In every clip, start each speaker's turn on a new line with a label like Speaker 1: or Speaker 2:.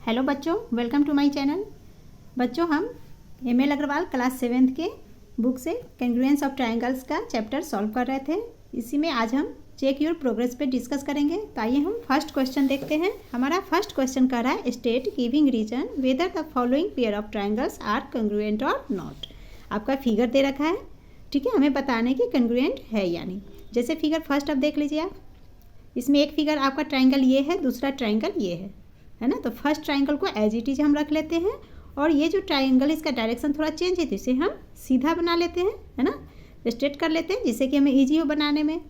Speaker 1: Hello बच्चों, welcome to my channel. बच्चों, हम एम.एल. अग्रवाल क्लास 7th के बुक से कैंग्रुएंस ऑफ ट्रायंगल्स का चैप्टर सॉल्व कर रहे थे। इसी में आज हम चेक योर प्रोग्रेस पे डिस्कस करेंगे। तो आइए हम फर्स्ट क्वेश्चन देखते हैं। हमारा फर्स्ट क्वेश्चन कह रहा है state giving reason whether the following pair of triangles are congruent और नॉट। आपका फिगर दे रखा है, ठीक है, हमें बताने की कंग्रुएंट है या नहीं। जैसे फिगर फर्स्ट अब देख लीजिए आप, इसमें एक फिगर आपका ट्रायंगल ये है, दूसरा ट्रायंगल ये है ना। तो फर्स्ट ट्रायंगल को एज इट इज हम रख लेते हैं और ये जो ट्रायंगल इसका डायरेक्शन थोड़ा चेंज है तो इसे हम सीधा बना लेते हैं, है ना, स्ट्रेट कर लेते हैं जिससे कि हमें ईजी हो बनाने में।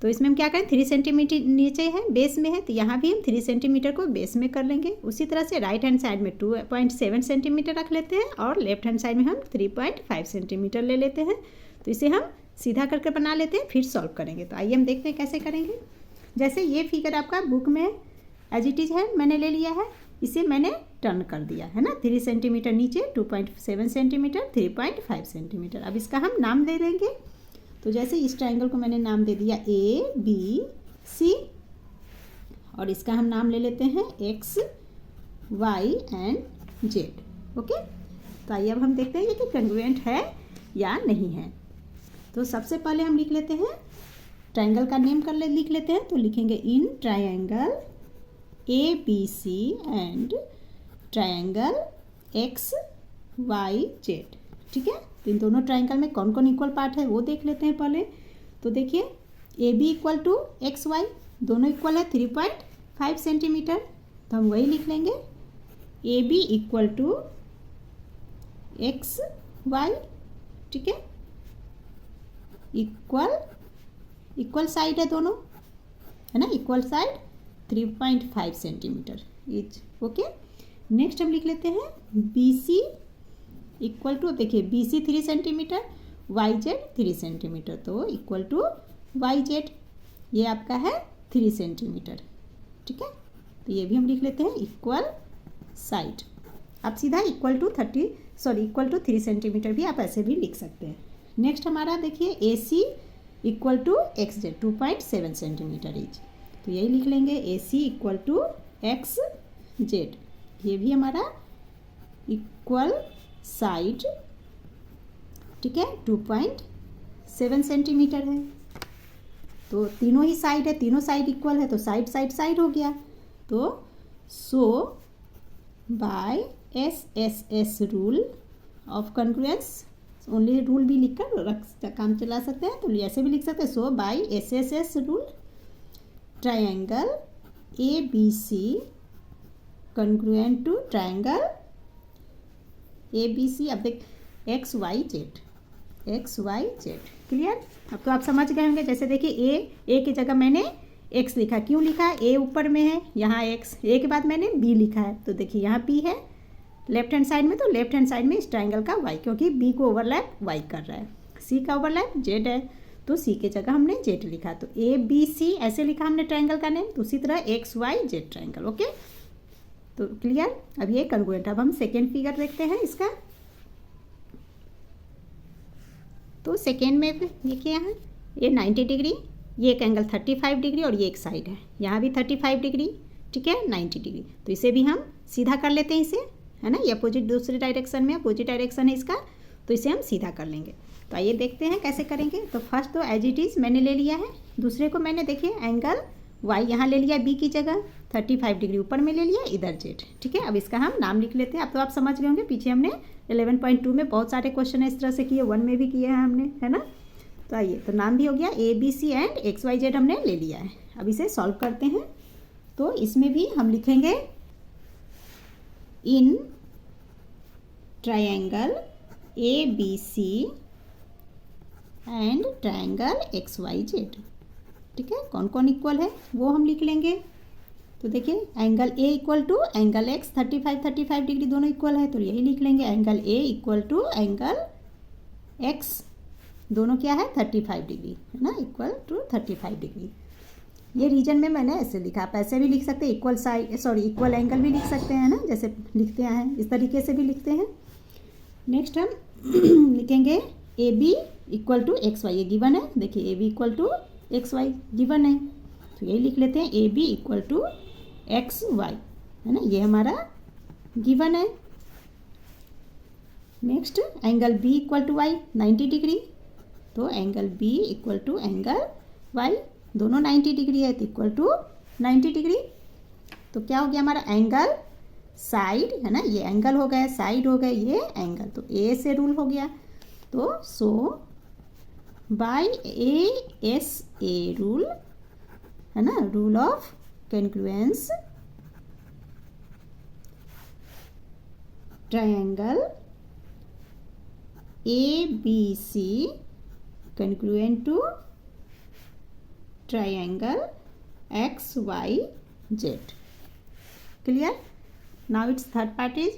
Speaker 1: तो इसमें हम क्या करें, 3 सेंटीमीटर नीचे है, बेस में है, तो यहाँ भी हम 3 सेंटीमीटर को बेस में कर लेंगे। उसी तरह से राइट हैंड साइड में 2.7 सेंटीमीटर रख लेते हैं और लेफ्ट हैंड साइड में हम 3.5 सेंटीमीटर ले लेते हैं। तो इसे हम सीधा करके बना लेते हैं, फिर सॉल्व करेंगे। तो आइए हम देखते हैं कैसे करेंगे। जैसे ये फिगर आपका बुक में एज इट इज है, मैंने ले लिया है, इसे मैंने टर्न कर दिया है ना। 3 सेंटीमीटर नीचे, 2.7 सेंटीमीटर, 3.5 सेंटीमीटर। अब इसका हम नाम दे देंगे। तो जैसे इस ट्रायंगल को मैंने नाम दे दिया ABC और इसका हम नाम ले लेते हैं X, Y and Z। Okay, तो आइए अब हम देखते हैं ये कि कंग्रुएंट है या नहीं है। तो सबसे पहले हम लिख लेते हैं, ट्रायंगल का नेम लिख लेते हैं। तो लिखेंगे in triangle ABC and triangle XYZ। ठीक है, तो इन दोनों ट्रायंगल में कौन कौन इक्वल पार्ट है वो देख लेते हैं पहले। तो देखिए AB इक्वल टू XY, दोनों इक्वल है 3.5 सेंटीमीटर, तो हम वही लिख लेंगे AB इक्वल टू XY। ठीक है, इक्वल साइड है दोनों, है ना, equal side 3.5 centimetre each. Okay, next हम लिख लेते हैं BC इक्वल टू, देखिए BC 3 सेंटीमीटर, YZ 3 सेंटीमीटर, तो इक्वल टू YZ, ये आपका है 3 सेंटीमीटर। ठीक है, तो ये भी हम लिख लेते हैं इक्वल साइड। आप सीधा इक्वल टू 3 सेंटीमीटर भी आप ऐसे भी लिख सकते हैं। नेक्स्ट हमारा देखिए AC equal to XZ 2.7 centimetre each, तो यही लिख लेंगे AC इक्वल टू XZ। ये भी हमारा इक्वल साइड, ठीक है, 2.7 सेंटीमीटर है। तो तीनों ही साइड है, तीनों साइड इक्वल है, तो साइड हो गया। तो so by SSS rule of congruence, only rule भी लिखकर काम चला सकते हैं, तो ऐसे भी लिख सकते हैं। So by SSS rule triangle ABC congruent to triangle ABC। अब देख XYZ क्लियर। अब तो आप समझ गए होंगे। जैसे देखिए A की जगह मैंने X लिखा, क्यों लिखा है, A ऊपर में है, यहाँ X, A के बाद मैंने B लिखा है, तो देखिए यहाँ P है लेफ्ट हैंड साइड में, तो लेफ्ट हैंड साइड में इस ट्रायंगल का Y, क्योंकि B को ओवरलैप Y कर रहा है, C का ओवरलैप Z है, तो C के जगह हमने Z लिखा, तो ABC ऐसे लिखा हमने ट्रायंगल का नेम। तो उसी तरह XYZ ट्रायंगल। ओके, तो क्लियर। अब ये कंग्रुएंट। अब हम सेकेंड फिगर देखते हैं इसका। तो सेकेंड में देखिए यहाँ ये 90 डिग्री, ये एक एंगल 35 डिग्री और ये एक साइड है, यहाँ भी 35 डिग्री, ठीक है, 90 डिग्री। तो इसे भी हम सीधा कर लेते हैं, इसे, है ना, ये अपोजिट दूसरे डायरेक्शन में अपोजिट डायरेक्शन है इसका, तो इसे हम सीधा कर लेंगे। तो आइए देखते हैं कैसे करेंगे। तो फर्स्ट तो एज इट इज़ मैंने ले लिया है, दूसरे को मैंने देखिए एंगल Y यहाँ ले लिया B की जगह, 35 डिग्री ऊपर में ले लिया, इधर Z। ठीक है, अब इसका हम नाम लिख लेते हैं। अब तो आप समझ गए होंगे, पीछे हमने 11.2 में बहुत सारे क्वेश्चन इस तरह से किए, 1 में भी किए हैं हमने, है ना। तो आइए, तो नाम भी हो गया ABC एंड XYZ हमने ले लिया है। अब इसे सॉल्व करते हैं। तो इसमें भी हम लिखेंगे in triangle ABC and triangle XYZ। ठीक है, कौन कौन इक्वल है वो हम लिख लेंगे। तो देखिए angle A equal to angle X 35 degree दोनों इक्वल है, तो यही लिख लेंगे angle A equal to angle X, दोनों क्या है 35 डिग्री, है ना, इक्वल टू 35 डिग्री। ये रीजन में मैंने ऐसे लिखा, आप ऐसे भी लिख सकते हैं, इक्वल एंगल भी लिख सकते हैं ना, जैसे लिखते हैं इस तरीके से भी लिखते हैं। नेक्स्ट हम लिखेंगे AB इक्वल टू XY, ये गिवन है, देखिए AB equal to XY given है, तो यही लिख लेते हैं AB इक्वल टू XY। है ना, ये हमारा गिवन है। Next angle B equal to Y 90 degree, तो angle B equal to angle Y, दोनों 90 डिग्री है तो इक्वल टू 90 डिग्री। तो क्या हो गया हमारा एंगल साइड, है ना, ये एंगल हो गया, साइड हो गया, ये एंगल, तो ए से रूल हो गया। तो सो बाय ASA रूल, है ना, rule of congruence, triangle ABC congruent to triangle XYZ। Clear? Now it's third part is,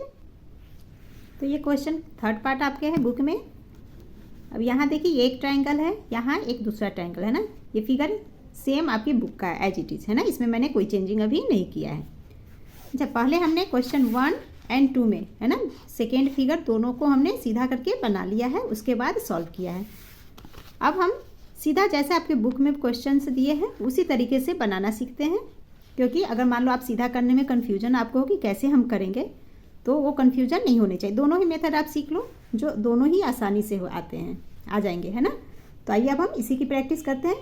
Speaker 1: तो ये क्वेश्चन थर्ड पार्ट आपके है बुक में। अब यहाँ देखिए एक ट्रायंगल है, यहाँ एक दूसरा ट्रायंगल है ना, ये फिगर सेम आपकी बुक का एज इट इज़ है ना, इसमें मैंने कोई चेंजिंग अभी नहीं किया है। अच्छा, पहले हमने क्वेश्चन 1 और 2 में, है ना, सेकेंड फिगर दोनों को हमने सीधा करके बना लिया है, उसके बाद सॉल्व किया है। अब हम सीधा जैसे आपके बुक में क्वेश्चंस दिए हैं उसी तरीके से बनाना सीखते हैं, क्योंकि अगर मान लो आप सीधा करने में कन्फ्यूजन आपको हो कि कैसे हम करेंगे, तो वो कन्फ्यूजन नहीं होनी चाहिए। दोनों ही मेथड आप सीख लो, जो दोनों ही आसानी से आते हैं, आ जाएंगे, है ना। तो आइए अब हम इसी की प्रैक्टिस करते हैं,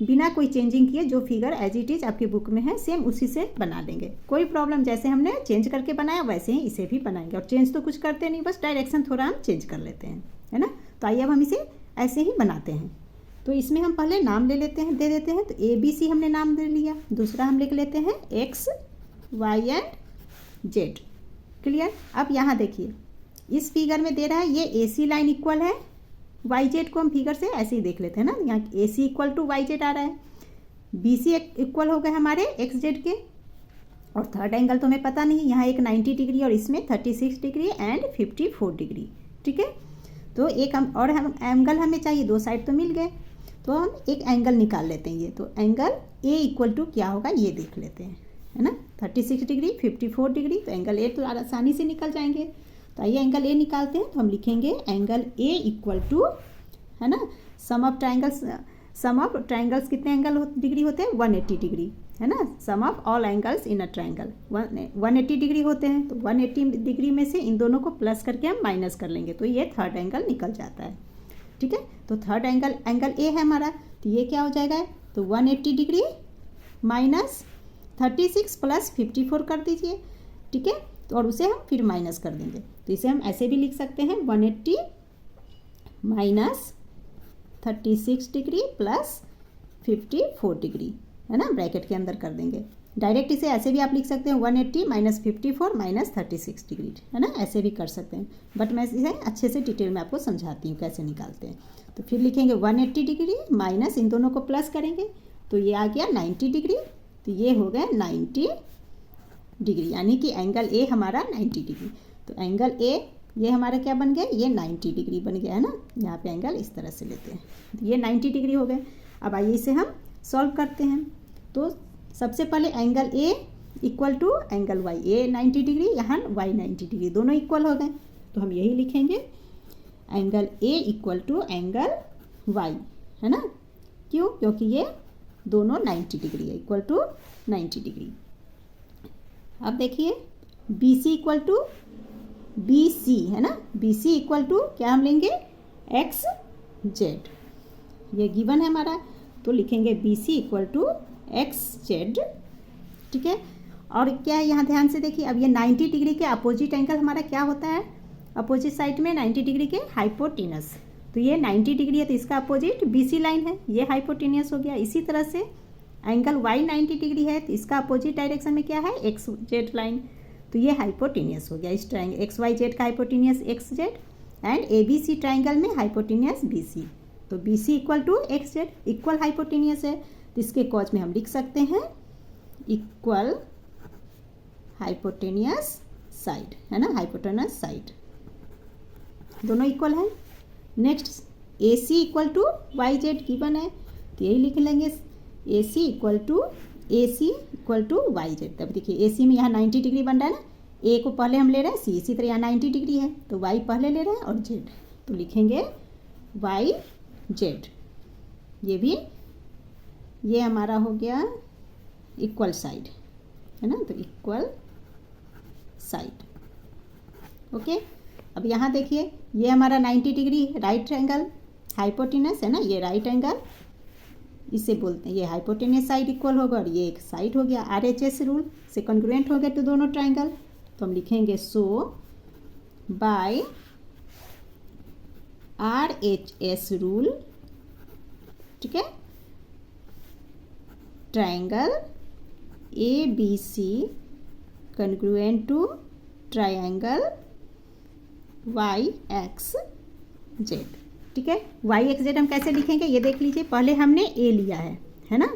Speaker 1: बिना कोई चेंजिंग किए। जो फिगर एज इट इज़ आपकी बुक में है सेम उसी से बना देंगे, कोई प्रॉब्लम, जैसे हमने चेंज करके बनाया वैसे ही इसे भी बनाएंगे। और चेंज तो कुछ करते नहीं, बस डायरेक्शन थोड़ा हम चेंज कर लेते हैं, है ना। तो आइए अब हम इसे ऐसे ही बनाते हैं। तो इसमें हम पहले नाम ले लेते हैं, दे देते हैं। तो ABC हमने नाम दे लिया, दूसरा हम लिख लेते हैं X Y and Z। Clear? अब यहाँ देखिए इस फिगर में दे रहा है ये AC लाइन इक्वल है YZ को, हम फिगर से ऐसे ही देख लेते हैं ना, यहाँ AC इक्वल टू YZ आ रहा है, BC इक्वल हो गए हमारे XZ के। और थर्ड एंगल तो हमें पता नहीं, यहाँ एक 90 डिग्री और इसमें 36 डिग्री एंड 54 डिग्री। ठीक है, तो एक हम एंगल हमें चाहिए, दो साइड तो मिल गए, तो हम एक एंगल निकाल लेते हैं। ये तो एंगल A इक्वल टू क्या होगा ये देख लेते हैं, है ना, 36 डिग्री 54 डिग्री, तो एंगल A तो आसानी से निकल जाएंगे। तो आइए एंगल A निकालते हैं। तो हम लिखेंगे एंगल A इक्वल टू, है ना, सम ऑफ ट्राइंगल्स कितने डिग्री होते हैं, 180 डिग्री, है ना, sum of all angles in a triangle 180 degree होते हैं। तो 180 डिग्री में से इन दोनों को प्लस करके हम माइनस कर लेंगे, तो ये थर्ड एंगल निकल जाता है। ठीक है, तो थर्ड एंगल A है हमारा, तो ये क्या हो जाएगा, तो 180 डिग्री माइनस 36 प्लस 54 कर दीजिए। ठीक है, तो और उसे हम फिर माइनस कर देंगे, तो इसे हम ऐसे भी लिख सकते हैं 180 माइनस 36 डिग्री प्लस 54 डिग्री, है ना, ब्रैकेट के अंदर कर देंगे। डायरेक्ट इसे ऐसे भी आप लिख सकते हैं 180 माइनस 54 माइनस 36 डिग्री, है ना, ऐसे भी कर सकते हैं, बट मैं इसे अच्छे से डिटेल में आपको समझाती हूँ कैसे निकालते हैं। तो फिर लिखेंगे 180 डिग्री माइनस इन दोनों को प्लस करेंगे, तो ये आ गया 90 डिग्री, तो ये हो गया 90 डिग्री, यानी कि एंगल A हमारा 90 डिग्री। तो एंगल A ये हमारा क्या बन गया, ये 90 डिग्री बन गया, है ना। यहाँ पे एंगल इस तरह से लेते हैं, तो ये 90 डिग्री हो गए। अब आइए इसे हम सॉल्व करते हैं। तो सबसे पहले angle A equal to angle Y, A 90 degree, यहाँ Y 90 डिग्री, दोनों इक्वल हो गए, तो हम यही लिखेंगे angle A equal to angle Y, है ना। क्यों? क्योंकि ये दोनों 90 डिग्री है, इक्वल टू 90 डिग्री। अब देखिए BC इक्वल टू BC, है ना, BC इक्वल टू क्या हम लेंगे XZ, ये गिवन है हमारा, तो लिखेंगे BC इक्वल टू XZ। ठीक है, और क्या है यहाँ ध्यान से देखिए, अब ये 90 डिग्री के अपोजिट एंगल हमारा क्या होता है, अपोजिट साइड में 90 डिग्री के हाइपोटेनस, तो ये 90 डिग्री है तो इसका अपोजिट BC लाइन है, ये हाइपोटेनियस हो गया। इसी तरह से एंगल Y 90 डिग्री है तो इसका अपोजिट डायरेक्शन में क्या है, XZ लाइन, तो ये हाइपोटेनियस हो गया। इस ट्राइंगल XYZ का hypotenuse XZ and ABC triangle में हाइपोटेनियस BC, तो BC equal to XZ, equal hypotenuse है, तो इसके कॉज में हम लिख सकते हैं इक्वल हाइपोटेनियस साइड, है ना, हाइपोटेनस साइड, दोनों इक्वल है। Next AC equal to YZ given है, तो यही लिख लेंगे AC इक्वल टू YZ। तब देखिए AC में यहाँ 90 डिग्री बन रहा है ना, A को पहले हम ले रहे हैं, C इसी तरह यहाँ 90 डिग्री है, तो Y पहले ले रहे हैं और Z, तो लिखेंगे YZ। ये हमारा हो गया इक्वल साइड, है ना, तो इक्वल साइड। ओके, अब यहाँ देखिए ये हमारा 90 डिग्री राइट एंगल हाइपोटेनस है ना, ये राइट एंगल इसे बोलते हैं, ये हाइपोटेनस साइड इक्वल होगा और ये एक साइड हो गया। RHS रूल से कॉन्ग्रुएंट हो गए तो दोनों ट्राइंगल, तो हम लिखेंगे सो बाय RHS रूल, ठीक है, triangle ABC congruent to triangle YXZ, ठीक है। YXZ हम कैसे लिखेंगे ये देख लीजिए, पहले हमने A लिया है ना,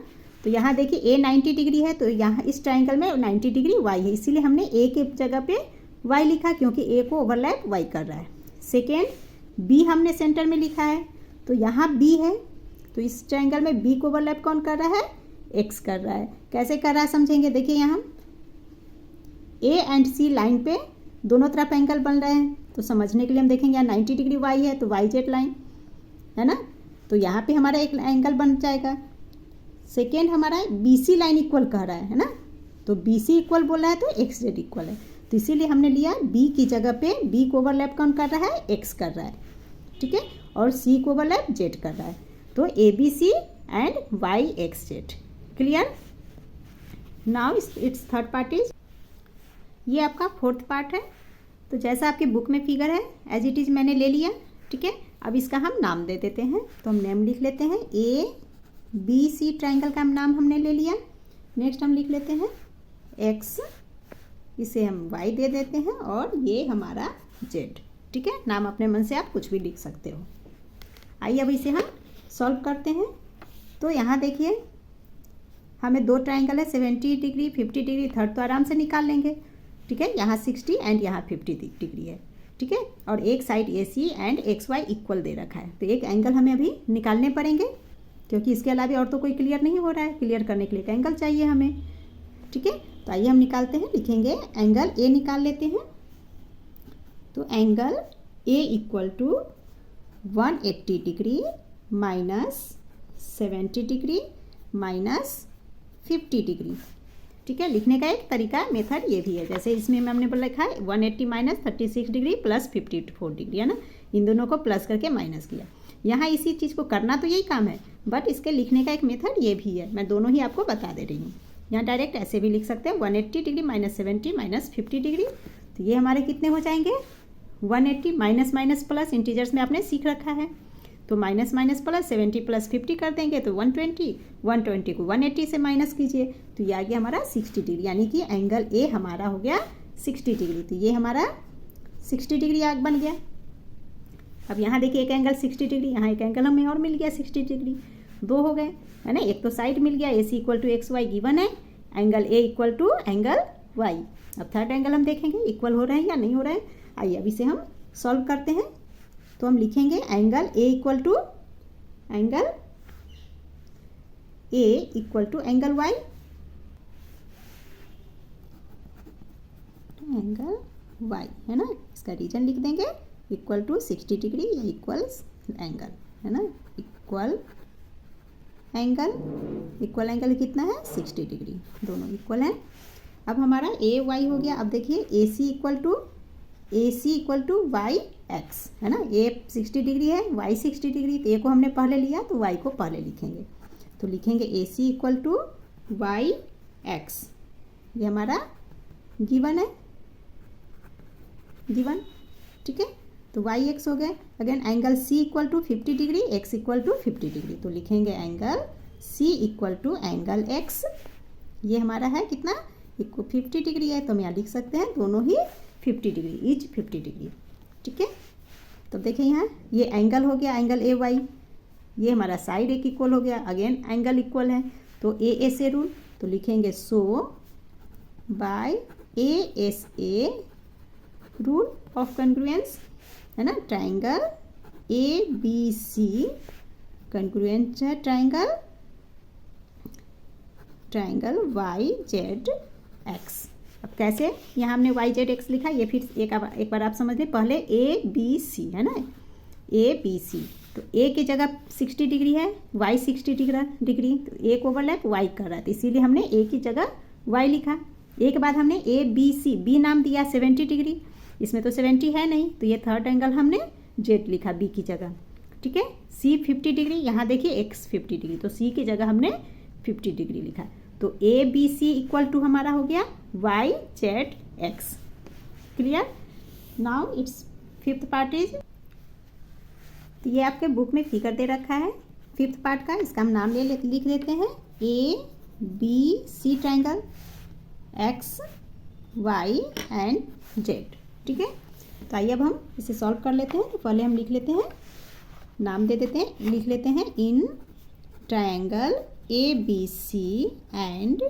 Speaker 1: तो यहाँ देखिए A 90 डिग्री है, तो यहाँ इस ट्राइंगल में 90 डिग्री Y है, इसीलिए हमने A के जगह पे Y लिखा क्योंकि A को ओवरलैप Y कर रहा है। सेकेंड B हमने सेंटर में लिखा है, तो यहाँ B है, तो इस ट्राइंगल में B को ओवरलैप कौन कर रहा है, X कर रहा है। कैसे कर रहा है समझेंगे, देखिए यहाँ A एंड C लाइन पे दोनों तरफ एंगल बन रहे हैं, तो समझने के लिए हम देखेंगे यहाँ 90 डिग्री Y है तो YZ लाइन है ना, तो यहाँ पे हमारा एक एंगल बन जाएगा। सेकेंड हमारा BC लाइन इक्वल कह रहा है ना, तो BC इक्वल बोला है तो XZ इक्वल है, तो इसीलिए हमने लिया B की जगह पे B को ओवरलैप कौन कर रहा है, X कर रहा है, ठीक है, और C को ओवरलैप Z कर रहा है, तो ABC and YXZ। Clear. Now it's third part is, ये आपका फोर्थ पार्ट है, तो जैसा आपकी बुक में फिगर है एज इट इज़ मैंने ले लिया, ठीक है। अब इसका हम नाम दे देते हैं, तो हम नेम लिख लेते हैं ABC ट्राइंगल का नाम हमने ले लिया। नेक्स्ट हम लिख लेते हैं X, इसे हम Y दे देते हैं, और ये हमारा Z, ठीक है। नाम अपने मन से आप कुछ भी लिख सकते हो। आइए अब इसे हम सॉल्व करते हैं। तो यहाँ देखिए हमें दो ट्राइंगल है 70 डिग्री 50 डिग्री, थर्ड तो आराम से निकाल लेंगे, ठीक है। यहाँ 60 एंड यहाँ 50 डिग्री है, ठीक है, और एक side AC and XY equal दे रखा है, तो एक एंगल हमें अभी निकालने पड़ेंगे क्योंकि इसके अलावा और तो कोई क्लियर नहीं हो रहा है। क्लियर करने के लिए एक एंगल चाहिए हमें, ठीक है। तो आइए हम निकालते हैं, लिखेंगे एंगल A निकाल लेते हैं। तो angle A equal to 180 degree minus 70 degree minus 50 degree, ठीक है। लिखने का एक तरीका मेथड ये भी है, जैसे इसमें हमने बोला लिखा है 180 माइनस 36 डिग्री प्लस 54 डिग्री, है ना, इन दोनों को प्लस करके माइनस किया। यहाँ इसी चीज़ को करना तो यही काम है, बट इसके लिखने का एक मेथड ये भी है, मैं दोनों ही आपको बता दे रही हूँ। यहाँ डायरेक्ट ऐसे भी लिख सकते हैं 180 डिग्री माइनस 70 माइनस 50 डिग्री, तो ये हमारे कितने हो जाएंगे 180 माइनस माइनस प्लस, इंटीजर्स में आपने सीख रखा है, तो माइनस माइनस प्लस 70 प्लस 50 कर देंगे तो 120, 120 को 180 से माइनस कीजिए तो ये आ गया हमारा 60 डिग्री, यानी कि एंगल A हमारा हो गया 60 डिग्री। तो ये हमारा 60 डिग्री आग बन गया। अब यहाँ देखिए एक एंगल 60 डिग्री, यहाँ एक एंगल हमें और मिल गया 60 डिग्री, दो हो गए, है ना। एक तो साइड मिल गया, AC equal to XY given है, angle A equal to angle Y। अब थर्ड एंगल हम देखेंगे इक्वल हो रहे हैं या नहीं हो रहे हैं। आइए अब इसे हम सॉल्व करते हैं। तो हम लिखेंगे angle A equal to angle angle Y, angle Y, है ना। इसका रीजन लिख देंगे इक्वल टू 60 डिग्री या इक्वल्स एंगल, है ना, इक्वल एंगल कितना है 60 डिग्री, दोनों इक्वल हैं। अब हमारा AY हो गया। अब देखिए AC इक्वल टू YX, है ना, A 60 डिग्री है, Y 60 डिग्री, तो A को हमने पहले लिया तो Y को पहले लिखेंगे, तो लिखेंगे AC इक्वल टू YX, ये हमारा गिवन है, ठीक है। तो YX हो गए। Again angle C equal to 50 degree, X equal to 50 degree, तो लिखेंगे angle C equal to angle X, ये हमारा है कितना 50 डिग्री है, तो हम यहाँ लिख सकते हैं दोनों ही 50 डिग्री, ईच 50 डिग्री, ठीक है। तो देखिए यहाँ ये एंगल हो गया एंगल AY, ये हमारा साइड एक इक्वल हो गया, अगेन एंगल इक्वल है, तो ASA रूल, तो लिखेंगे so by ASA rule of congruence, है ना, ट्राइंगल ABC कॉन्ग्रुएंट है ट्राइंगल YZX। अब कैसे, यहाँ हमने YZX लिखा, ये फिर एक बार आप समझ लें। पहले ABC है ना, ABC, तो A की जगह 60 डिग्री है, Y 60 डिग्री, तो A को ओवरलैप Y कर रहा है, तो इसीलिए हमने A की जगह Y लिखा, एक बाद हमने ए बी सी, बी नाम दिया 70 डिग्री, इसमें तो 70 है नहीं, तो ये थर्ड एंगल हमने जेड लिखा बी की जगह, ठीक है। सी 50 डिग्री, यहाँ देखिए एक्स 50 डिग्री, तो सी की जगह हमने 50 डिग्री लिखा। तो A B C equal to हमारा हो गया Y Z X. Clear? Now it's fifth part is, तो ये आपके बुक में फिगर दे रखा है फिफ्थ पार्ट का, इसका हम नाम लिख लेते हैं A B C triangle X Y and Z, ठीक है। तो आइए अब हम इसे सॉल्व कर लेते हैं। तो पहले हम लिख लेते हैं, नाम दे देते हैं, लिख लेते हैं in triangle A B C and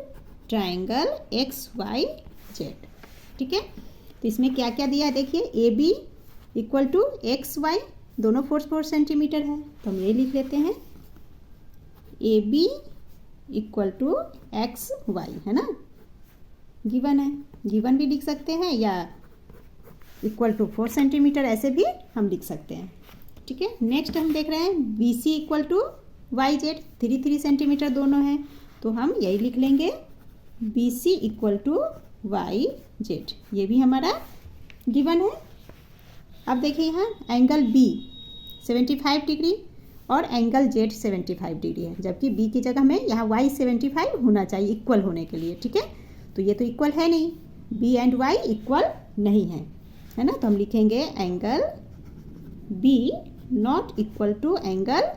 Speaker 1: triangle X Y Z, ठीक है। तो इसमें क्या क्या दिया है देखिए, A B equal to X Y, दोनों 4 सेंटीमीटर है, तो हम ये लिख लेते हैं A B equal to X Y, है ना, गिवन है, गिवन भी लिख सकते हैं या इक्वल टू 4 सेंटीमीटर ऐसे भी हम लिख सकते हैं, ठीक है। नेक्स्ट हम देख रहे हैं B C equal to Y Z, 3 centimetre दोनों हैं, तो हम यही लिख लेंगे B C equal to Y Z, ये भी हमारा गिवन है। अब देखिए यहाँ एंगल बी 75 डिग्री और एंगल जेड 75 डिग्री है, जबकि बी की जगह में यहाँ वाई 75 होना चाहिए इक्वल होने के लिए, ठीक है। तो ये तो इक्वल है नहीं, बी एंड वाई इक्वल नहीं है ना, तो हम लिखेंगे angle B not equal to angle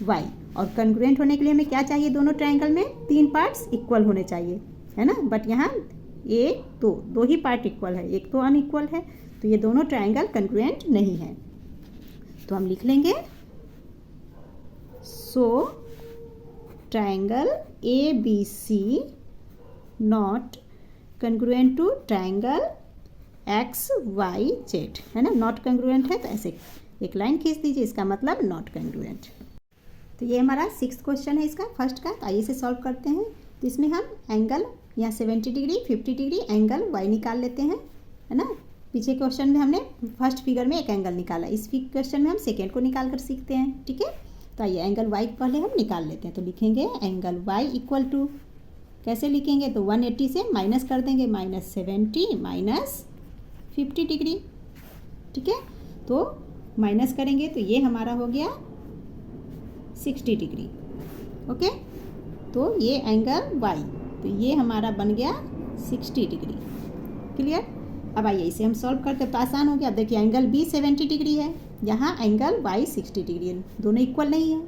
Speaker 1: Y. और कंग्रुएंट होने के लिए हमें क्या चाहिए, दोनों ट्राइंगल में 3 पार्ट्स इक्वल होने चाहिए, है ना, बट यहाँ एक दो ही पार्ट इक्वल है, एक तो अनइक्वल है, तो ये दोनों ट्राइंगल कंग्रुएंट नहीं है। तो हम लिख लेंगे so triangle A B C not congruent to triangle X Y Z, है ना, नॉट कंग्रुएंट है तो ऐसे एक लाइन खींच दीजिए, इसका मतलब नॉट कंग्रुएंट। तो ये हमारा 6th क्वेश्चन है इसका फर्स्ट का। तो आइए इसे सॉल्व करते हैं। तो इसमें हम एंगल यहाँ 70 डिग्री 50 डिग्री एंगल वाई निकाल लेते हैं, है ना। पीछे क्वेश्चन में हमने फर्स्ट फिगर में एक एंगल निकाला, इस क्वेश्चन में हम सेकेंड को निकाल कर सीखते हैं, ठीक है। तो आइए एंगल वाई पहले हम निकाल लेते हैं। तो लिखेंगे एंगल वाई इक्वल टू, कैसे लिखेंगे, तो 180 से माइनस कर देंगे, -70 माइनस 50 डिग्री, ठीक है। तो माइनस करेंगे तो ये हमारा हो गया 60 डिग्री, ओके। तो ये एंगल वाई, तो ये हमारा बन गया 60 डिग्री। क्लियर? अब आइए इसे हम सॉल्व करते तो आसान हो गया। अब देखिए एंगल बी 70 डिग्री है, यहाँ एंगल वाई 60 डिग्री है, दोनों इक्वल नहीं है।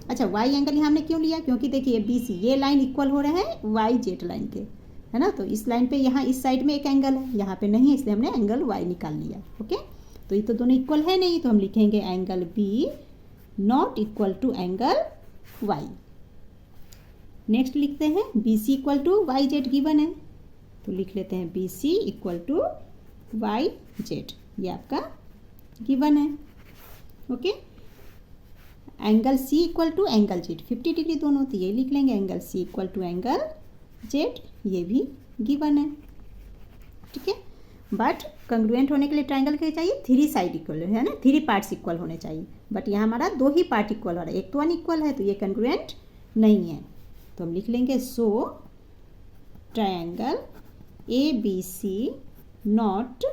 Speaker 1: अच्छा, वाई एंगल यहाँ हमने क्यों लिया, क्योंकि देखिए बी सी ये लाइन इक्वल हो रहे हैं वाई जेड लाइन के, है ना। तो इस लाइन पे यहाँ इस साइड में एक एंगल है, यहाँ पे नहीं है, इसलिए हमने एंगल वाई निकाल लिया, ओके। तो ये तो दोनों इक्वल है नहीं, तो हम लिखेंगे angle B not equal to angle Y. Next लिखते हैं B C equal to Y Z given है, तो लिख लेते हैं B C equal to Y Z, ये आपका गिवन है, okay. Angle C equal to angle Z 50 degree दोनों, तो ये लिख लेंगे angle C equal to angle Z, ये भी गिवन है, ठीक है। बट कंग्रुएंट होने के लिए ट्राइंगल क्या चाहिए, 3 साइड इक्वल है ना, 3 पार्ट्स इक्वल होने चाहिए, बट यहाँ हमारा 2 ही पार्ट इक्वल हो रहा है, एक तो अनइक्वल है, तो ये कंग्रुएंट नहीं है। तो हम लिख लेंगे so triangle A B C not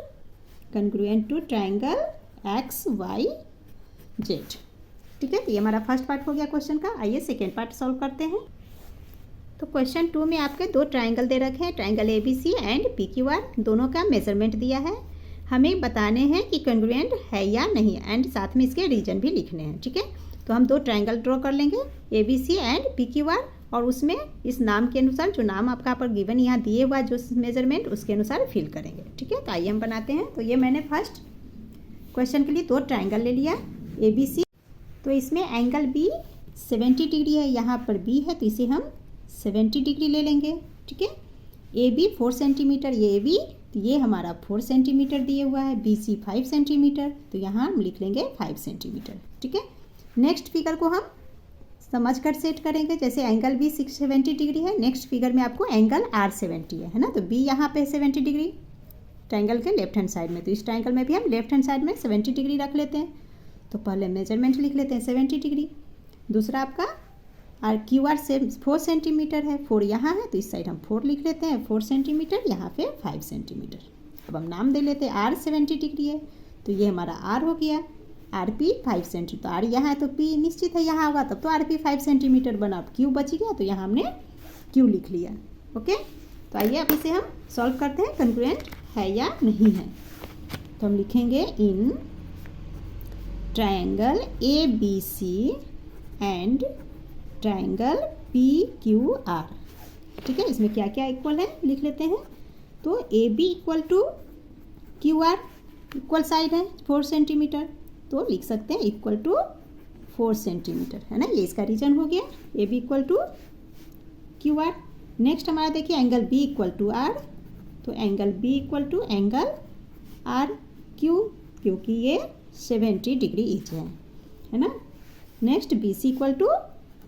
Speaker 1: congruent to triangle X Y Z, ठीक है। तो ये हमारा फर्स्ट पार्ट हो गया क्वेश्चन का। आइए सेकेंड पार्ट सॉल्व करते हैं। तो क्वेश्चन 2 में आपके 2 ट्राइंगल दे रखे हैं, triangle A B C and P Q R, दोनों का मेजरमेंट दिया है, हमें बताने हैं कि कंग्रुएंट है या नहीं, एंड साथ में इसके रीजन भी लिखने हैं, ठीक है। तो हम 2 ट्राइंगल ड्रॉ कर लेंगे A B C and P Q R, और उसमें इस नाम के अनुसार, जो नाम आपका पर गिवन यहाँ दिए हुआ जो मेजरमेंट, उसके अनुसार फिल करेंगे, ठीक है। तो आइए हम बनाते हैं। तो ये मैंने फर्स्ट क्वेश्चन के लिए 2 ट्राइंगल ले लिया ए बी सी। तो इसमें एंगल बी 70 डिग्री है, यहाँ पर बी है, तो इसे हम 70 डिग्री ले लेंगे, ठीक है। ए बी 4 सेंटीमीटर, ये ए बी, तो ये हमारा 4 सेंटीमीटर दिए हुआ है, बी सी 5 सेंटीमीटर, तो यहाँ हम लिख लेंगे 5 सेंटीमीटर, ठीक है। नेक्स्ट फिगर को हम समझकर सेट करेंगे, जैसे एंगल बी 70 डिग्री है, नेक्स्ट फिगर में आपको एंगल आर 70 है ना, तो बी यहाँ पे 70 डिग्री ट्राइंगल के लेफ्ट हैंड साइड में, तो इस ट्राइंगल में भी हम लेफ्ट हैंड साइड में 70 डिग्री रख लेते हैं। तो पहले मेजरमेंट लिख लेते हैं 70 डिग्री, दूसरा आपका और क्यू आर से 4 सेंटीमीटर है, 4 यहाँ है तो इस साइड हम 4 लिख लेते हैं, 4 सेंटीमीटर, यहाँ पे 5 सेंटीमीटर। अब हम नाम दे लेते हैं, आर 70 डिग्री है तो ये हमारा आर हो गया, आर पी 5 सेंटीमीटर, तो आर यहाँ है तो पी निश्चित है यहाँ होगा, तब तो आर पी 5 सेंटीमीटर बना। अब क्यू बच गया तो यहाँ हमने क्यू लिख लिया। ओके, तो आइए अब इसे हम सॉल्व करते हैं, कॉन्ग्रुएंट है या नहीं है। तो हम लिखेंगे in triangle A B C and triangle P Q R. ठीक है, इसमें क्या क्या इक्वल है लिख लेते हैं। तो A B equal to Q R, equal side है 4 सेंटीमीटर, तो लिख सकते हैं इक्वल टू 4 सेंटीमीटर, है ना, ये इसका रीजन हो गया, A B equal to Q R. Next हमारा देखिए angle B equal to R, तो angle B equal to angle R Q, क्योंकि ये 70 डिग्री ईच है ना। Next B C equal to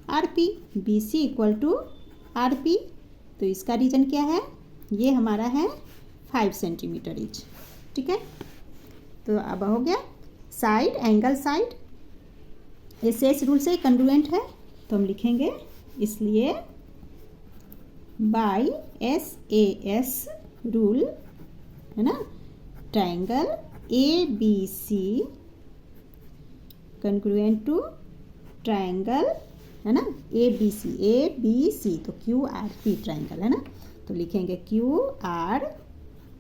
Speaker 1: R P, B C equal to R P, तो इसका reason क्या है, ये हमारा है 5 सेंटीमीटर ईच। ठीक है, तो अब हो गया साइड, एंगल साइड, ये सेस रूल से कॉन्ग्रुएंट है, तो हम लिखेंगे इसलिए by S A S rule, है ना, triangle A B C congruent to triangle, है ना, ए बी सी, तो क्यू आर पी ट्रायंगल, है ना, तो लिखेंगे क्यू आर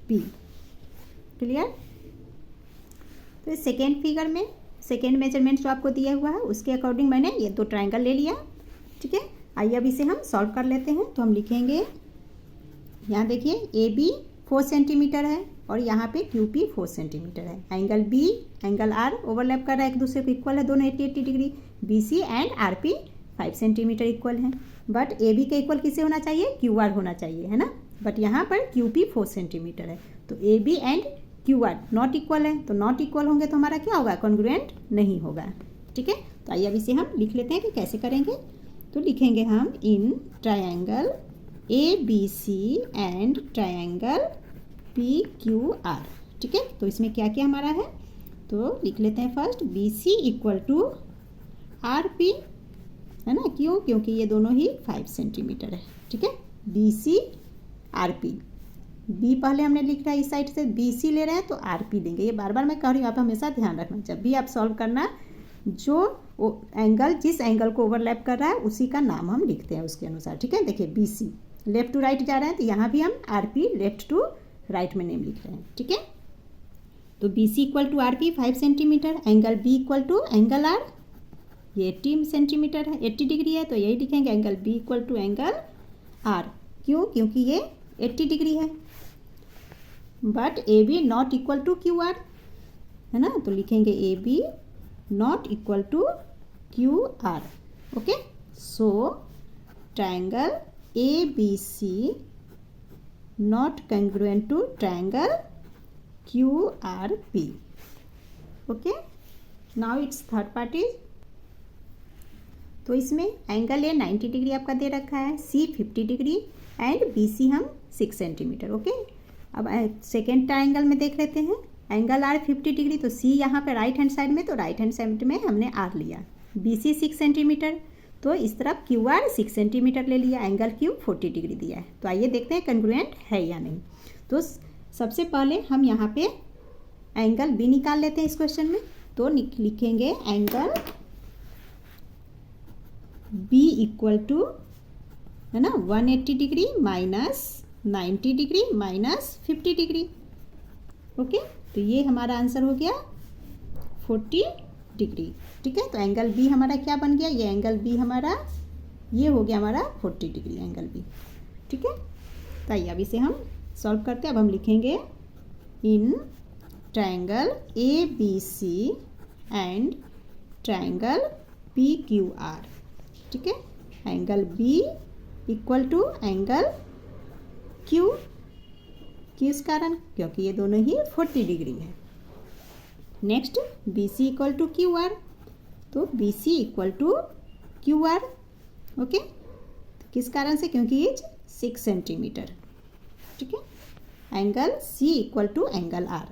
Speaker 1: पी। क्लियर। तो इस सेकेंड फिगर में सेकेंड मेजरमेंट जो आपको दिया हुआ है उसके अकॉर्डिंग मैंने ये 2 ट्रायंगल ले लिया। ठीक है, आइए अब इसे हम सॉल्व कर लेते हैं। तो हम लिखेंगे, यहाँ देखिए ए बी 4 सेंटीमीटर है और यहाँ पे क्यू पी 4 सेंटीमीटर है। Angle B angle R overlap कर रहा है, एक दूसरे को इक्वल है, दोनों 80 degree. B C and R P 5 centimetre equal है, बट ए बी का इक्वल किसे होना चाहिए, क्यू आर होना चाहिए, है ना, बट यहाँ पर क्यू पी 4 सेंटीमीटर है, तो A B and Q R not equal है, तो नॉट इक्वल होंगे तो हमारा क्या होगा, कॉन्ग्रुएंट नहीं होगा। ठीक है, तो आइए अब इसे हम लिख लेते हैं कि कैसे करेंगे। तो लिखेंगे हम in triangle A B C and triangle P Q R. ठीक है, तो इसमें क्या क्या हमारा है, तो लिख लेते हैं first B C equal to R P, है ना, क्यों, क्योंकि ये दोनों ही 5 सेंटीमीटर है। ठीक है, B C R P, B पहले हमने लिख रहा है इस साइड से, बी सी ले रहे हैं तो आर पी लेंगे, ये बार बार मैं कह रही हूँ, आप हमेशा ध्यान रखना, जब भी आप सॉल्व करना जो एंगल जिस एंगल को ओवरलैप कर रहा है उसी का नाम हम लिखते हैं उसके अनुसार। ठीक है, देखिए B C left to right जा रहे हैं तो यहाँ भी हम R P left to right में नेम लिख रहे हैं। ठीक है, तो B C equal to R P 5 centimetre, angle B equal to angle R, ये 80 सेंटीमीटर है, 80 डिग्री है, तो यही लिखेंगे angle B equal to angle R, क्यों, क्योंकि ये 80 डिग्री है। But A B not equal to Q R, है ना, तो लिखेंगे A B not equal to Q R. Okay, so triangle A B C not congruent to triangle Q R P. Okay, now it's third part is, तो इसमें angle A 90 degree आपका दे रखा है, सी 50 degree and B C हम 6 centimetre. Okay, अब second triangle में देख लेते हैं, एंगल आर 50 डिग्री, तो सी यहाँ पे राइट हैंड साइड में, तो राइट हैंड साइड में हमने आर लिया, बी सी 6 सेंटीमीटर, तो इस तरफ क्यू आर 6 सेंटीमीटर ले लिया, एंगल क्यू 40 डिग्री दिया है। तो आइए देखते हैं कॉन्ग्रुएंट है या नहीं। तो सबसे पहले हम यहाँ पे एंगल बी निकाल लेते हैं इस क्वेश्चन में, तो लिखेंगे एंगल बी इक्वल टू, है ना, 180 degree minus 90 degree minus 50 degree. Okay, तो ये हमारा आंसर हो गया 40 डिग्री। ठीक है, तो एंगल बी हमारा क्या बन गया, ये एंगल बी हमारा ये हो गया हमारा 40 डिग्री एंगल बी। ठीक है, तो आइए अब इसे हम सॉल्व करते हैं। अब हम लिखेंगे in triangle A B C and triangle P Q R. ठीक है, angle B equal to angle Q, किस कारण, क्योंकि ये दोनों ही 40 डिग्री है। Next B C equal to Q R, तो B C equal to Q R. Okay, किस कारण से, क्योंकि ये 6 सेंटीमीटर। ठीक है, angle C equal to angle R,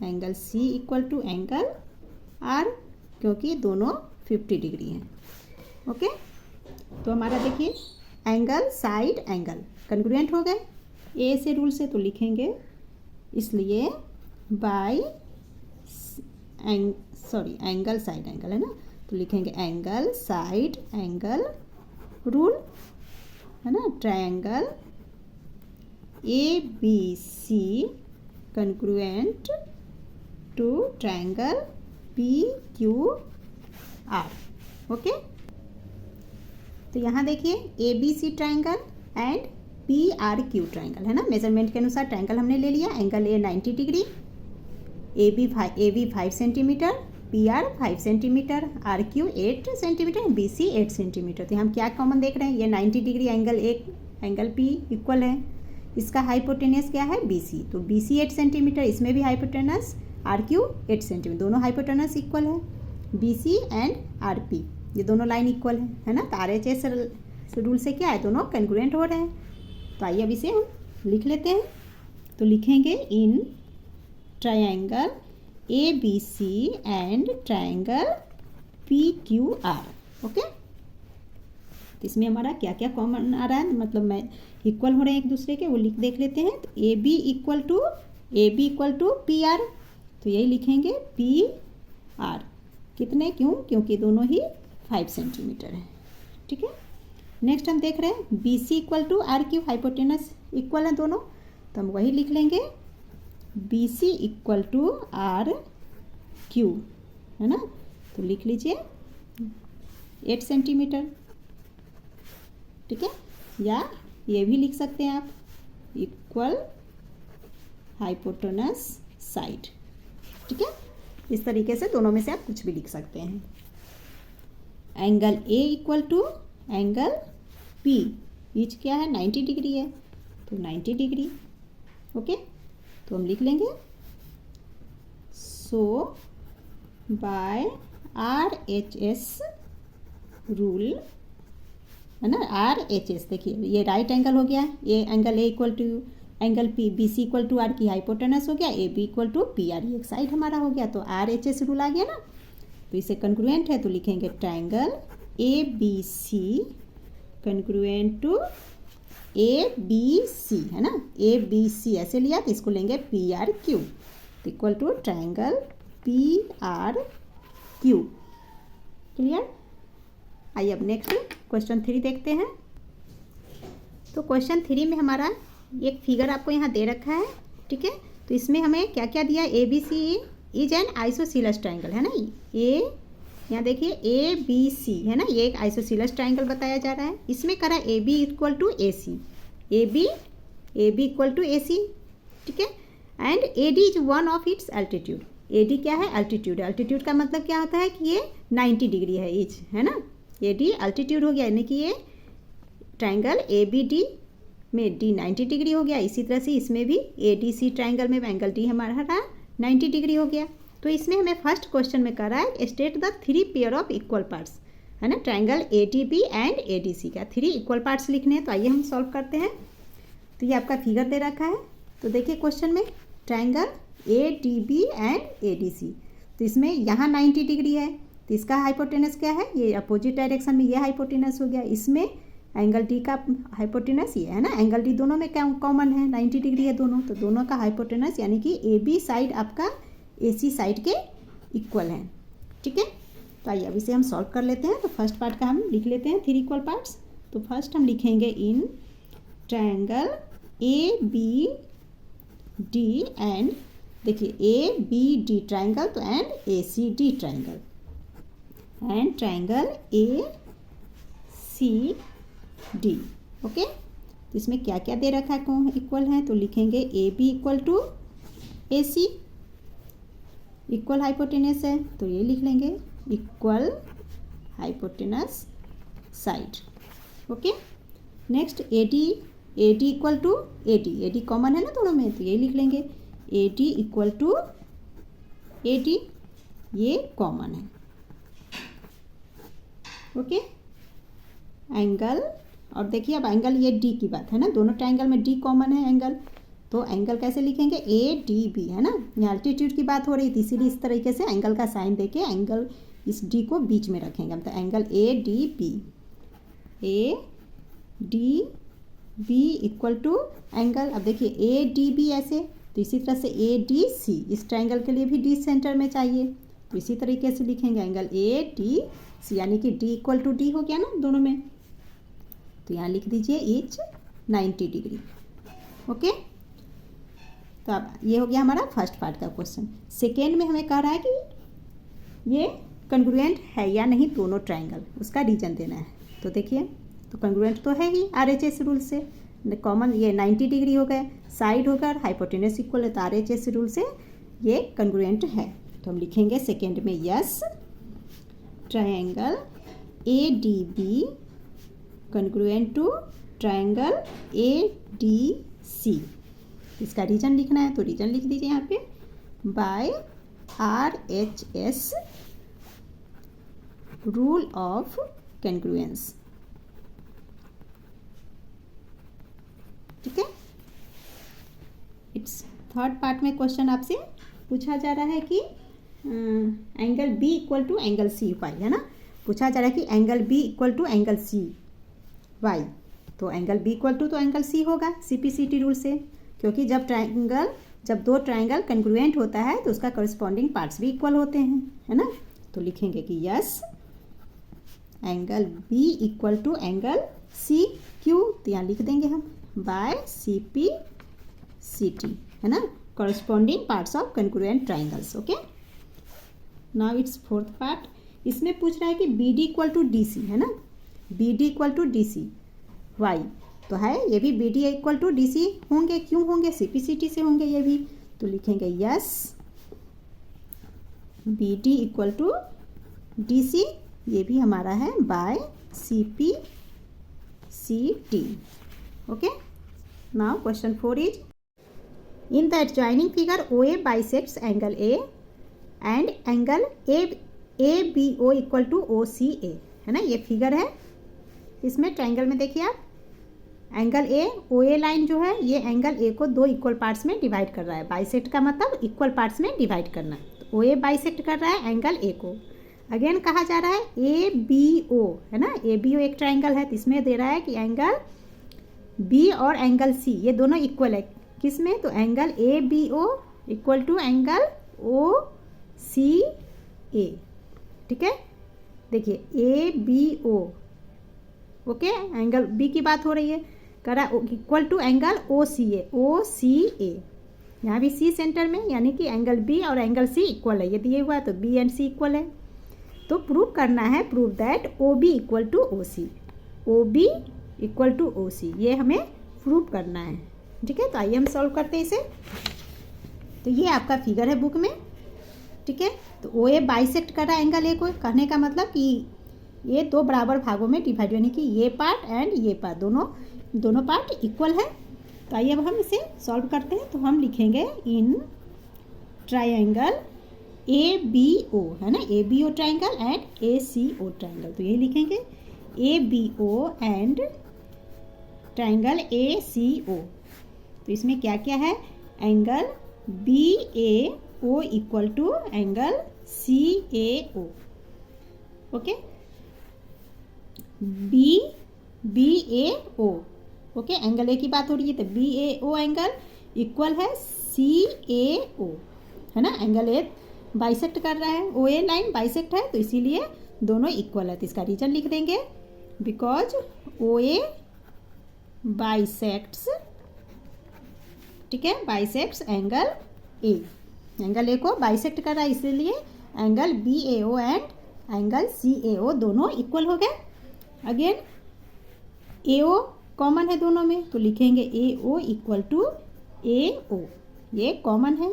Speaker 1: angle C equal to angle R, क्योंकि दोनों 50 डिग्री हैं। ओके, तो हमारा देखिए एंगल साइड एंगल कन्ग्रुएंट हो गए ए से रूल से, तो लिखेंगे इसलिए बाय एंगल साइड एंगल है ना, तो लिखेंगे एंगल साइड एंगल रूल है ना, triangle A B C congruent to triangle P Q R. Okay, तो यहाँ देखिए A B C triangle and P R Q triangle है ना, मेजरमेंट के अनुसार ट्रायंगल हमने ले लिया। Angle A 90 degree, A B 5 centimetre, P R 5 centimetre, R Q 8 centimetre, B C 8 centimetre. तो हम क्या कॉमन देख रहे हैं, ये 90 डिग्री एंगल पी इक्वल है, इसका हाइपोटेनस क्या है बी सी, तो बी सी 8 सेंटीमीटर, इसमें भी हाइपोटेनस आर क्यू 8 सेंटीमीटर, दोनों हाइपोटेनस इक्वल है, B C and R P ये दोनों लाइन इक्वल है ना। तो आर एच एस रूल से क्या है, दोनों कन्ग्रुएंट हो रहे हैं। तो आइए अब इसे हम लिख लेते हैं। तो लिखेंगे in triangle A B C and triangle P Q R. Okay, तो इसमें हमारा क्या क्या कॉमन आ रहा है, मतलब मैं इक्वल हो रहे हैं एक दूसरे के, वो देख लेते हैं। तो A B equal to P R, तो यही लिखेंगे पी आर कितने, क्योंकि दोनों ही 5 सेंटीमीटर है। ठीक है, नेक्स्ट हम देख रहे हैं B C equal to R Q, hypotenuse equal है दोनों, तो हम वही लिख लेंगे B C equal to R Q है ना, तो लिख लीजिए 8 सेंटीमीटर। ठीक है, या ये भी लिख सकते हैं आप इक्वल हाइपोटेनस साइड। ठीक है, इस तरीके से दोनों में से आप कुछ भी लिख सकते हैं। Angle A equal to angle P, each क्या है 90 डिग्री है, तो 90 डिग्री। ओके, तो हम लिख लेंगे so by R H S rule है ना, आर एच एस देखिए ये राइट एंगल हो गया, ये angle A equal to angle P, B C equal to R की हाइपोटेनस हो गया, A B equal to P R, ये एक साइड हमारा हो गया। तो आर एच एस रूल आ गया ना, तो इसे कन्ग्रुएंट है, तो लिखेंगे triangle A B C congruent to A B C है ना, ए बी सी ऐसे लिया, तो इसको लेंगे P R Q equal to triangle P R Q. Clear, आइए अब नेक्स्ट क्वेश्चन 3 देखते हैं। तो क्वेश्चन 3 में हमारा एक फिगर आपको यहाँ दे रखा है। ठीक है, तो इसमें हमें क्या क्या दिया, A B C is an isosceles triangle है ना, ए यहाँ देखिए ए बी सी है ना, ये एक आइसोसीलस ट्रायंगल बताया जा रहा है। इसमें करा A B equal to A C, A B equal to A C. ठीक है, and A D is one of its altitude, A D क्या है एल्टीट्यूड, एल्टीट्यूड का मतलब क्या होता है कि ये 90 डिग्री है इच है ना, ए डी एल्टीट्यूड हो गया, यानी कि ये ट्रायंगल ए बी डी में डी 90 डिग्री हो गया। इसी तरह से इसमें भी ए डी सी ट्रायंगल में एंगल डी हमारा 90 डिग्री हो गया। तो इसमें हमें फर्स्ट क्वेश्चन में करा है state the 3 pair of equal parts है ना, triangle A D B and A D C का 3 इक्वल पार्ट्स लिखने हैं। तो आइए हम सॉल्व करते हैं। तो ये आपका फिगर दे रखा है, तो देखिए क्वेश्चन में triangle A D B and A D C, तो इसमें यहाँ 90 डिग्री है, तो इसका हाइपोटेनस क्या है, ये अपोजिट डायरेक्शन में ये हाइपोटेनस हो गया, इसमें एंगल डी का हाइपोटेनस ये है ना, एंगल डी दोनों में क्या कॉमन है 90 डिग्री है दोनों, तो दोनों का हाइपोटेनस यानी कि ए बी साइड आपका ए सी साइड के इक्वल है। ठीक है, तो आइए अब इसे हम सॉल्व कर लेते हैं। तो फर्स्ट पार्ट का हम लिख लेते हैं 3 इक्वल पार्ट्स। तो फर्स्ट हम लिखेंगे in triangle A B D and देखिए ए बी डी ट्रायंगल, तो and A C D triangle and triangle A C D. Okay, तो इसमें क्या क्या दे रखा है कौन इक्वल है, तो लिखेंगे A B equal to A C, equal hypotenuse है, तो ये लिख लेंगे equal hypotenuse side. Okay, next A D equal to A D common है ना दोनों में, तो ये लिख लेंगे A D equal to A D, ये कॉमन है। ओके, एंगल, और देखिए अब एंगल ये डी की बात है ना, दोनों ट्रायंगल में डी कॉमन है एंगल, तो एंगल कैसे लिखेंगे ए डी बी है ना, यहाँ अल्टीट्यूड की बात हो रही थी, इसीलिए इस तरीके से एंगल का साइन देके एंगल इस डी को बीच में रखेंगे, मतलब angle A D B A D B equal to angle, अब देखिए ए डी बी ऐसे, तो इसी तरह से ए डी सी, इस ट्राइंगल के लिए भी डी सेंटर में चाहिए, तो इसी तरीके से लिखेंगे एंगल ए डी सी, यानी कि डी इक्वल टू डी हो गया ना दोनों में, तो यहाँ लिख दीजिए ईच 90 डिग्री। ओके, तो अब ये हो गया हमारा फर्स्ट पार्ट का क्वेश्चन। सेकेंड में हमें कह रहा है कि ये कंग्रुएंट है या नहीं दोनों ट्राइंगल, उसका रीजन देना है। तो देखिए, तो कंग्रुएंट तो है ही RHS रूल से, कॉमन ये 90 डिग्री हो गए, साइड होकर हाइपोटेनस इक्वल है, तो RHS रूल से ये कंग्रुएंट है। तो हम लिखेंगे सेकेंड में yes triangle A D B congruent to triangle A D C. इसका रीजन लिखना है, तो रीजन लिख दीजिए यहाँ पे by RHS rule of congruence. ठीक है, इट्स थर्ड पार्ट में क्वेश्चन आपसे पूछा जा रहा है कि angle B equal to angle C why, है ना, पूछा जा रहा है कि angle B equal to angle C why, तो एंगल बी इक्वल टू तो एंगल सी होगा CPCT रूल से, क्योंकि जब दो ट्राइंगल कंग्रुएंट होता है तो उसका करस्पॉन्डिंग पार्ट्स भी इक्वल होते हैं, है ना। तो लिखेंगे कि yes angle B equal to angle C Q, तो यहाँ लिख देंगे हम बाय CPCT, है ना, corresponding parts of congruent triangles. Okay, now it's fourth part. इसमें पूछ रहा है कि BD इक्वल टू DC, है ना, BD equal to DC why, तो है ये भी BD इक्वल टू DC होंगे, क्यों होंगे, CPCT से होंगे ये भी, तो लिखेंगे yes BD equal to DC, ये भी हमारा है by CPCT। Okay, now question 4 is in the adjoining figure OA bisects angle A and angle ABO equal to OCA, है ना, ये फिगर है। इसमें ट्राइंगल में देखिए आप एंगल OA लाइन जो है ये एंगल A को दो इक्वल पार्ट्स में डिवाइड कर रहा है, बाइसेक्ट का मतलब इक्वल पार्ट्स में डिवाइड करना, तो OA बाइसेक्ट कर रहा है एंगल A को। अगेन कहा जा रहा है ABO, है ना, ABO एक ट्राइंगल है, तो इसमें दे रहा है कि एंगल B और एंगल C ये दोनों इक्वल है, किस में, तो angle ABO equal to angle OCA। ठीक है, देखिए ABO, ओके, एंगल B की बात हो रही है, करा इक्वल टू एंगल OCA, यहाँ भी C सेंटर में, यानी कि एंगल B और एंगल C इक्वल है, ये दिए हुआ है, तो B एंड C इक्वल है। तो प्रूव करना है, prove that OB equal to OC, OB equal to OC, ये हमें प्रूव करना है। ठीक है, तो आइए हम सॉल्व करते हैं इसे। तो ये आपका फिगर है बुक में, ठीक है, तो OA बाइसेक्ट कर रहा है एंगल A को, कहने का मतलब कि ये दो बराबर भागों में डिवाइड, यानी कि ये पार्ट एंड ये पार्ट दोनों पार्ट इक्वल है। तो आइए अब हम इसे सॉल्व करते हैं। तो हम लिखेंगे इन ट्राइंगल ABO, है ना, ABO triangle and ACO triangle, तो ये लिखेंगे ABO एंड ट्राइंगल ACO। तो इसमें क्या क्या है, angle BAO equal to angle CAO, okay, BAO, okay, angle A की बात हो रही है, तो BAO एंगल इक्वल है CAO, है ना, एंगल A बाइसेक्ट कर रहा है, OA लाइन बाइसेक्ट है, तो इसीलिए दोनों इक्वल है। तो इसका रीजन लिख देंगे बिकॉज OA बाइसेक्ट्स, ठीक है, bisects angle A, angle A को बाइसेक्ट कर रहा है, इसीलिए angle BAO and angle CAO दोनों इक्वल हो गए। अगेन AO कॉमन है दोनों में, तो लिखेंगे AO इक्वल टू AO, ये कॉमन है।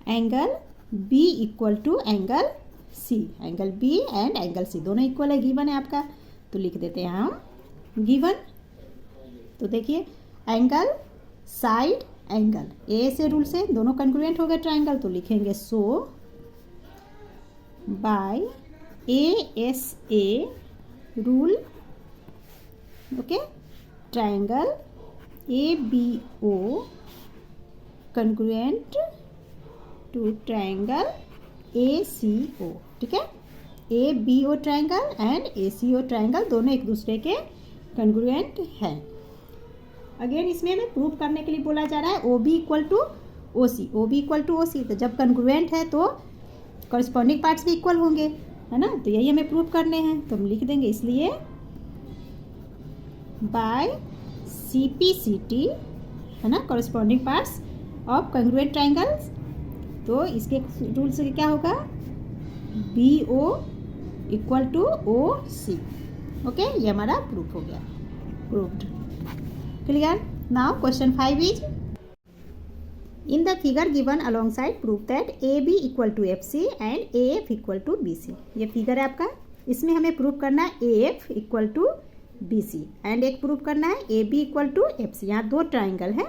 Speaker 1: Angle B equal to angle C, angle B and angle C दोनों इक्वल है, गिवन है आपका, तो लिख देते हैं हम गिवन। तो देखिए एंगल साइड एंगल A से रूल से दोनों कंग्रुएंट हो गए ट्राइंगल, तो लिखेंगे so by ASA rule, okay, triangle ABO congruent to triangle ACO, ठीक है, ABO triangle and ACO triangle दोनों एक दूसरे के कंग्रुएंट है। अगेन इसमें हमें प्रूव करने के लिए बोला जा रहा है OB equal to OC, OB equal to OC, तो जब कंग्रुएंट है तो कॉरस्पॉन्डिंग पार्ट्स भी इक्वल होंगे, है ना, तो यही हमें प्रूव करने हैं। तो हम लिख देंगे इसलिए बाय CPCT, है ना, corresponding parts of congruent triangles, तो इसके रूल से क्या होगा BO equal to OC। Okay, ये हमारा प्रूफ हो गया, proved. Clear. Now question 5 is in the figure given along side prove that AB equal to FC and AF equal to BC। ये फिगर है आपका, इसमें हमें प्रूव करना है AF equal to BC and एक प्रूव करना है AB इक्वल टू FC। यहाँ दो ट्राइंगल है,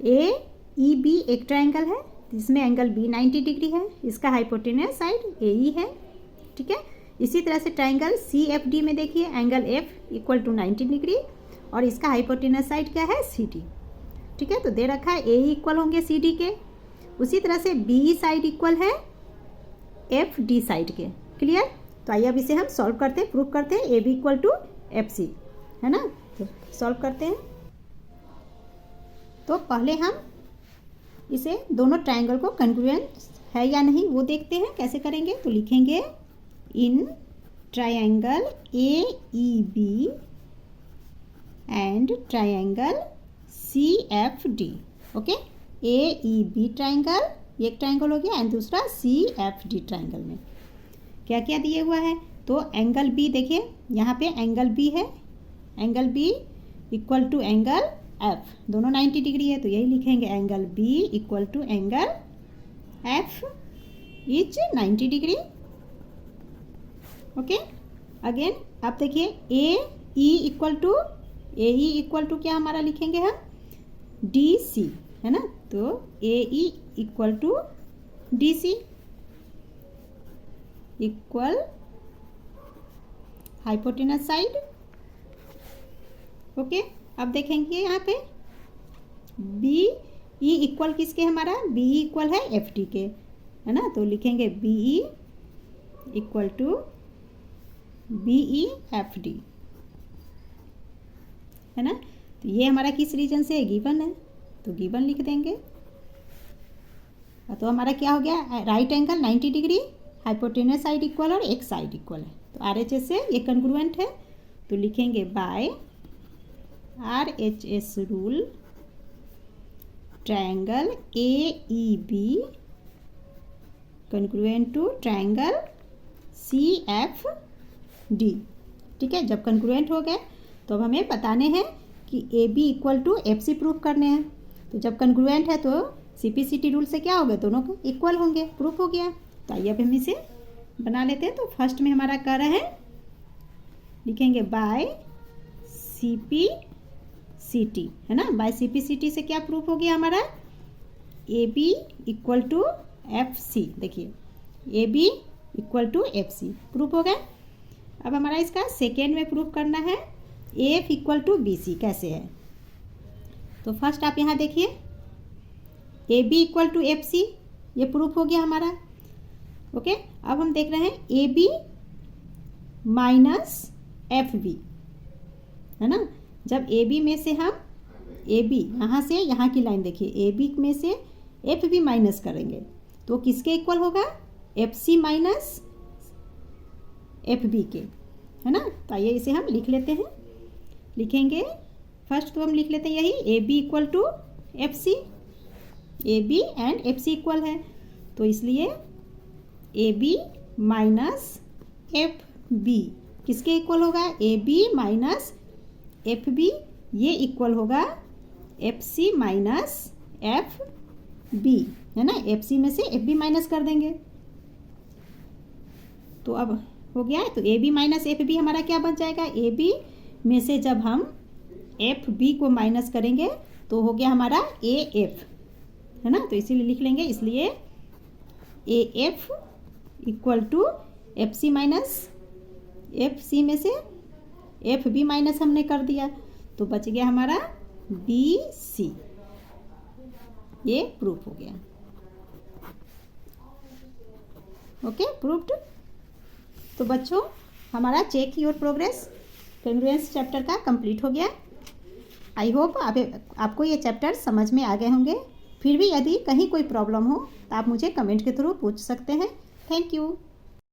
Speaker 1: AEB एक ट्राइंगल है जिसमें एंगल B 90 डिग्री है, इसका हाइपोटेनस साइड AE है, ठीक है। इसी तरह से ट्राइंगल CFD में देखिए angle F equal to 90 degree और इसका हाइपोटेनस साइड क्या है CD, ठीक है। तो दे रखा है AE इक्वल होंगे CD के, उसी तरह से BE साइड इक्वल है FD साइड के। क्लियर। तो आइए अब इसे हम सॉल्व करते हैं, प्रूव करते हैं AB इक्वल टू FC, है ना। तो सॉल्व करते हैं। तो पहले हम इसे दोनों ट्राइंगल को कंग्रुएंट है या नहीं वो देखते हैं, कैसे करेंगे। तो लिखेंगे in triangle AEB and triangle CFD। Okay, AEB triangle एक ट्राइंगल हो गया एंड दूसरा CFD ट्राइंगल में क्या क्या दिए हुआ है। तो एंगल B देखिए, यहाँ पे एंगल B है, angle B equal to angle F, दोनों 90 डिग्री है, तो यही लिखेंगे angle B equal to angle F is 90 degree. Okay, again आप देखिए AE equal to AE equal to क्या हमारा लिखेंगे हम DC, है ना। तो AE equal to DC equal hypotenuse side. Okay, अब देखेंगे यहाँ पे BE इक्वल किसके, हमारा BE इक्वल है FD के, है ना। तो लिखेंगे BE equal to BE FD, है ना। तो ये हमारा किस रीजन से गिवन है, तो गिवन लिख देंगे। तो हमारा क्या हो गया, right angle 90 degree, hypotenuse side equal और एक साइड इक्वल है, तो RHS से ये कंग्रुएंट है। तो लिखेंगे by RHS rule triangle AEB congruent to triangle CFD, ठीक है। जब कंग्रुएंट हो गए तो अब हमें बताने हैं कि AB equal to FC proof करने हैं। तो जब कंग्रुएंट है तो CPCT रूल से क्या हो गया, दोनों को इक्वल होंगे, प्रूफ हो गया। तो आइए अब हम इसे बना लेते हैं। तो फर्स्ट में हमारा क्या है, लिखेंगे बाय CPCT, है ना। बाय CPCT से क्या प्रूफ हो गया हमारा, AB इक्वल टू FC। देखिए AB equal to FC proof हो गया। अब हमारा इसका सेकेंड में प्रूफ करना है AF इक्वल टू BC कैसे है। तो फर्स्ट आप यहाँ देखिए AB इक्वल टू FC, ये प्रूफ हो गया हमारा। ओके, अब हम देख रहे हैं AB माइनस FB, है ना। जब AB में से हम AB यहाँ से यहाँ की लाइन देखिए, AB में से FB माइनस करेंगे तो किसके इक्वल होगा, FC माइनस FB के, है ना। तो आइए इसे हम लिख लेते हैं, लिखेंगे फर्स्ट तो हम लिख लेते हैं यही AB equal to FC, AB and FC equal है, तो इसलिए AB माइनस FB किसके इक्वल होगा, AB माइनस FB, ये इक्वल होगा FC माइनस FB, है ना। FC में से FB माइनस कर देंगे तो अब हो गया है। तो AB माइनस FB हमारा क्या बन जाएगा, AB में से जब हम FB को माइनस करेंगे तो हो गया हमारा AF, है ना। तो इसीलिए लिख लेंगे, इसलिए AF equal to FC minus FC में से FB माइनस हमने कर दिया तो बच गया हमारा BC, ये प्रूफ हो गया। Okay, proofed. तो बच्चों हमारा check your progress congruence chapter का कंप्लीट हो गया। आई होप आपको ये चैप्टर समझ में आ गए होंगे। फिर भी यदि कहीं कोई प्रॉब्लम हो तो आप मुझे कमेंट के थ्रू पूछ सकते हैं। Thank you.